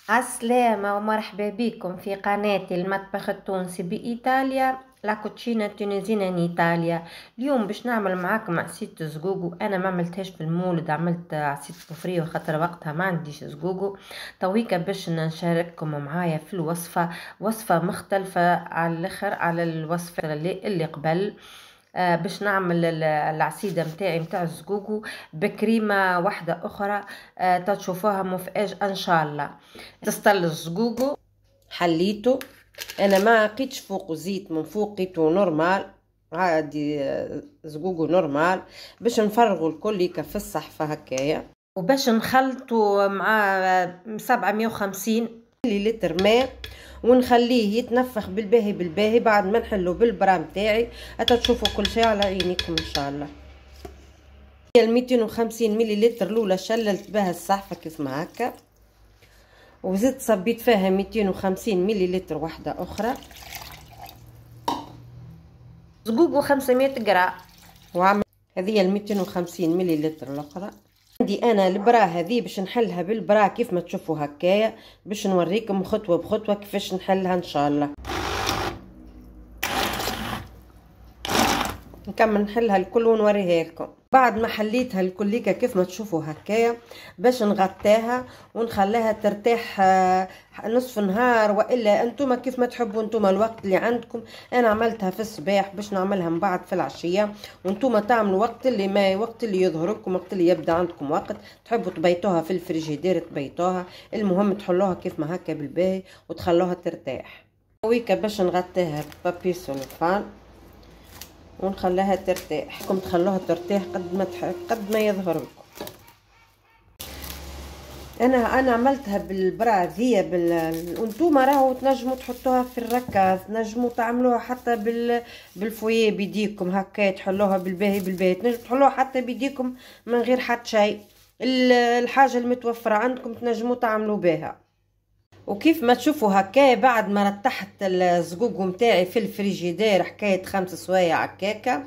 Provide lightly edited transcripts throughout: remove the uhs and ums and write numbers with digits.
عالسلامة ومرحبا بكم في قناة المطبخ التونسي بإيطاليا. لا كوتشينا تونيزينا ان ايطاليا. اليوم باش نعمل معاكم عصيدة زقوقو. انا ما عملتهاش في المولد، عملت عصيدة بوفريه خاطر وقتها ما عنديش زقوقو. تويكا باش نشارككم معايا في الوصفة، وصفة مختلفة على الاخر على الوصفة اللي قبل. باش نعمل العصيدة متاع الزقوقو بكريمة واحدة اخرى. تشوفوها مفاجأة ان شاء الله. تسطل الزقوقو حليته، انا ما لقيتش فوق زيت، من فوق لقيته نورمال عادي، زقوقو نورمال. باش نفرغوا الكل في الصحفة هكايا، وباش نخلطه مع 750 مليلتر ماء ونخليه يتنفخ بالباهي بالباهي. بعد ما نحلو بالبرا متاعي تشوفوا كل شيء على عينيكم ان شاء الله. هي 250 مليلتر الاولى شللت بها الصحفة كيف ما هكا، وزدت صبيت فيها 250 مليلتر واحدة أخرى. زقوقو 500 جرام، وعمل هذه 250 مليلتر الأخرى. عندي أنا البرا هذه باش نحلها بالبرا كيف ما تشوفوا هكايا، باش نوريكم خطوة بخطوة كيفاش نحلها إن شاء الله. نكمل نحلها الكل ونوريها لكم. بعد ما حليتها الكليكة كيف ما تشوفوا هكايا، باش نغطيها ونخليها ترتاح نصف نهار، والا انتم كيف ما تحبوا انتم الوقت اللي عندكم. انا عملتها في الصباح باش نعملها من بعد في العشيه، وانتم تعملوا وقت اللي يظهر لكم، وقت اللي يبدا عندكم وقت تحبوا تبيتوها في الفريجيدير تبيتوها. المهم تحلوها كيف ما هكا بالباهي وتخلوها ترتاح. ويكا باش نغطيها ببابي سوليفان ونخليها ترتاح. تخلوها ترتاح قد ما يظهر لكم. انا عملتها بالبرا ذي وانتوما راهو تنجموا تحطوها في الركاز، تنجموا تعملوها حتى بالفويه بيديكم هكا، تحلوها بالباهي بالباهي، تنجموا تحلوها حتى بيديكم من غير حتى شيء. الحاجه المتوفره عندكم تنجموا تعملوا بها. وكيف ما تشوفوا هكايا بعد ما رتحت الزقوق متاعي في الفريجيدير حكايه 5 سوايع هكاكا،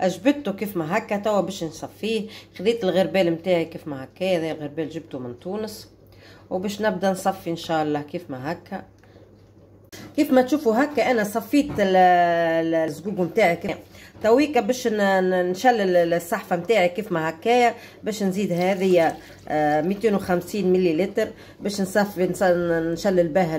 جبته كيف ما هكا. توا باش نصفيه، خذيت الغربال متاعي كيف ما هكا، هذا الغربال جبته من تونس، وباش نبدا نصفي ان شاء الله كيف ما هكا. كيف ما تشوفوا هكا انا صفيت الزقوق متاعي. تويكا باش نشلل الصحفه متاعي كيف ما هكايا، باش نزيد هذه 250 مليلتر باش نشلل بها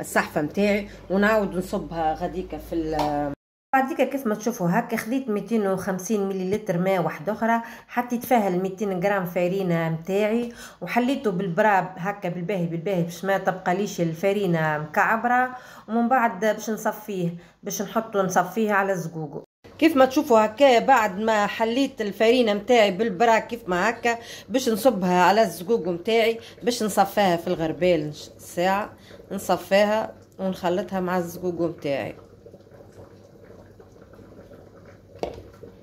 الصحفه متاعي، ونعاود نصبها غاديكا في بعديكا. كيف ما تشوفوا هكا خديت 250 مليلتر ماء واحده اخرى، حطيت فيها 200 جرام فرينه متاعي وحليته بالبراب هكا بالباهي بالباهي باش ما تبقى ليش الفرينه مكعبره. ومن بعد باش نصفيه، باش نصفيه على الزقوق. كيف ما تشوفوا هكا بعد ما حليت الفرينه متاعي بالبرا كيف ما هكا، باش نصبها على الزقوق متاعي، باش نصفيها في الغربال ساعه، نصفيها ونخلطها مع الزقوق متاعي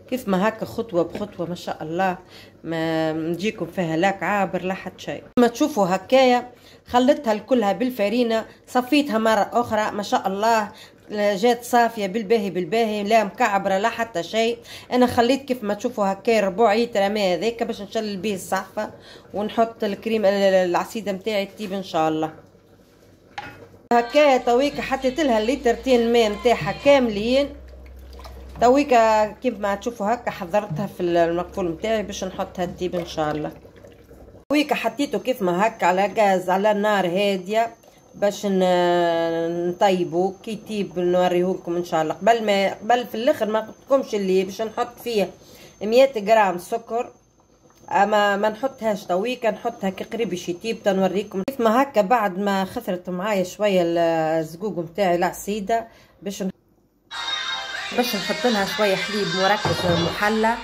كيف ما هكا خطوة بخطوة ما شاء الله. ما نجيكم فيها لا كعابر لا حتى شيء. ما تشوفوا هكايا خلطتها الكلها بالفرينة، صفيتها مرة أخرى ما شاء الله، جات صافية بالباهي بالباهي، لا مكعبرة لا حتى شيء. أنا خليت كيف ما تشوفوا هكايا ربع لتر ماء هذاك باش نشلل به الصحفة ونحط الكريم العصيدة متاعي تطيب إن شاء الله. هكايا تويك حطيت لها الليترتين ماء متاعها كاملين. تويكا كيف ما تشوفوا هكا حضرتها في المقفول متاعي باش نحطها تطيب ان شاء الله. تويكا حطيته كيف ما هكا على غاز على نار هاديه باش نطيبو كي يطيب نوريهولكم ان شاء الله. قبل في الاخر ما قلتلكمش اللي باش نحط فيه 100 جرام سكر، اما ما نحطهاش تويكا، نحطها كي قريب باش يطيب تنوريكم كيف ما هكا. بعد ما خثرت معايا شويه الزقوق متاعي العصيده باش نحط لها شويه حليب مركز محلى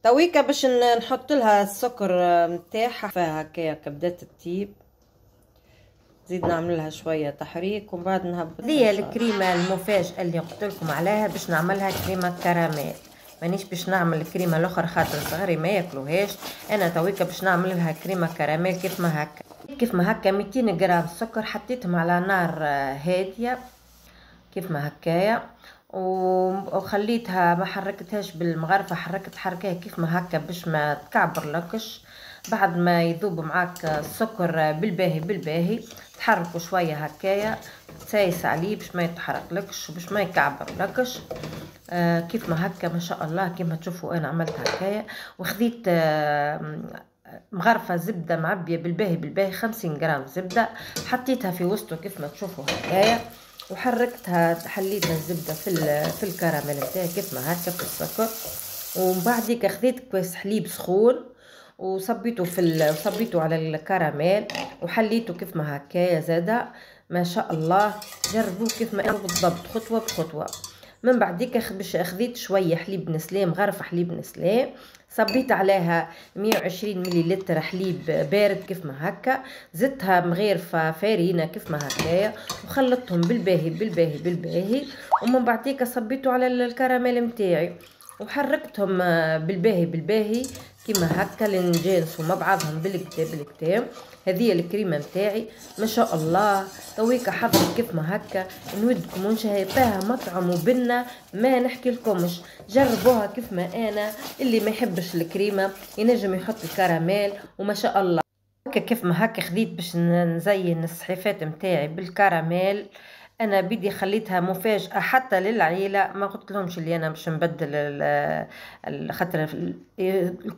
تويكا باش نحط لها السكر متاعها فيها هكايا كبدات الطيب. زيد نعمل لها شويه تحريك ومن بعد نهبط. هذه الكريمه المفاجاه اللي قلت لكم عليها باش نعملها كريمه كراميل، مانيش باش نعمل الكريمه الاخرى خاطر صغاري ما ياكلوهاش. انا تويكا باش نعمل لها كريمه كراميل كيف ما هكا. كيف ما هكا 200 جرام سكر حطيتهم على نار هاديه كيف ما هكايا، وخليتها ما حركتهاش بالمغرفه، حركتها كيف ما هكا باش ما تكعبر لكش. بعد ما يذوب معاك السكر بالباهي بالباهي تحركوا شويه هكايا، تسايس عليه باش ما يتحرقلكش وباش ما يكعبرلكش. كيف ما هكا ما شاء الله كيما تشوفوا انا عملت هكايا. وخذيت مغرفه زبده معبيه بالباهي بالباهي 50 جرام زبده، حطيتها في وسطه كيف ما تشوفوا هكايا، وحركتها حليت الزبده في الكراميل نتاعي كيف ما هكا في السكر. ومن بعديك خذيت كويس حليب سخون وصبيته صبيته على الكراميل وحليته كيف ما هكايا زاده. ما شاء الله جربوه كيف ما بالضبط خطوه بخطوه. من بعديك باش خذيت شويه حليب نسلام، غرفه حليب نسلام، صبيت عليها 120 مليلتر حليب بارد كيف ما هكا، زدتها مغيرفه فارينه كيف ما هكايا، وخلطتهم بالباهي بالباهي بالباهي. ومن بعديك صبيته على الكراميل متاعي وحركتهم بالباهي بالباهي كيما هكا لنجانسوا مع بعضهم بالكدا بالكدا. هذه الكريمه متاعي ما شاء الله تويكا حضرت كيف ما هكا نودكم ونشهي فيها مطعم وبنه ما نحكي لكمش. جربوها كيف ما انا، اللي ما يحبش الكريمه ينجم يحط الكراميل وما شاء الله. هكا كيف ما هكا خديت باش نزين الصحيفات متاعي بالكراميل. انا بدي خليتها مفاجاه حتى للعيله، ما قلت لهمش اللي انا باش نبدل خاطر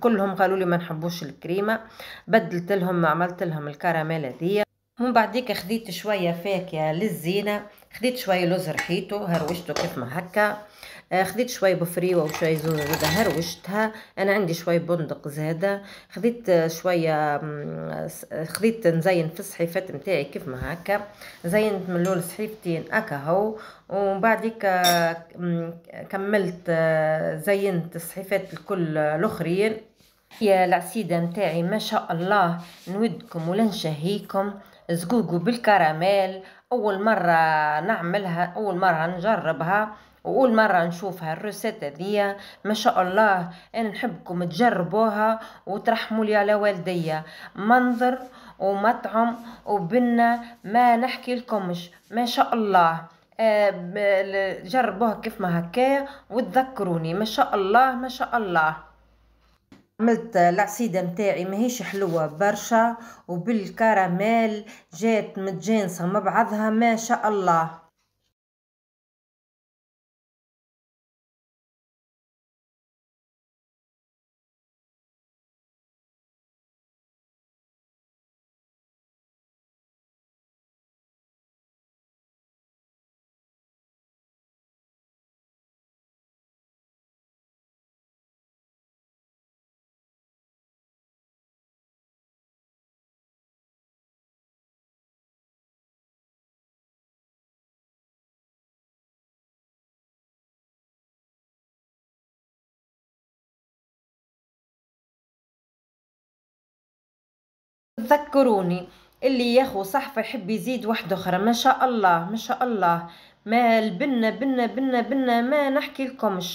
كلهم قالوا لي ما نحبوش الكريمه، بدلت لهم عملت لهم الكراميل هذيا. من بعديك خديت شويه فاكهه للزينه، خديت شويه لوز رحيته هروشته كيف ما هكا، خديت شويه بفريوه وشويه زوز زاده هروشتها. انا عندي شويه بندق زاده، خديت شويه خديت نزين في الصحيفات نتاعي كيف ما هكا، زينت من لون صحيفتين هكا هو. ومن بعديك كملت زينت الصحيفات الكل الاخرين. يا العسيدة متاعي ما شاء الله نودكم ولا نشهيكم زقوقو بالكراميل. اول مرة نعملها، اول مرة نجربها، واول مرة نشوفها الروسيت هذيا. ما شاء الله انا نحبكم تجربوها وترحموا لي على والديا، منظر ومطعم وبنة ما نحكي لكمش ما شاء الله. جربوها كيف ما هكايا وتذكروني ما شاء الله ما شاء الله. عملت العصيدة متاعي ماهيش حلوة برشا وبالكراميل جات متجانسة مع بعضها ما شاء الله. تذكروني اللي ياخو صحفة يحب يزيد واحدة أخرى ما شاء الله ما شاء الله. ما البنة بنة بنة بنة ما نحكي لكمش.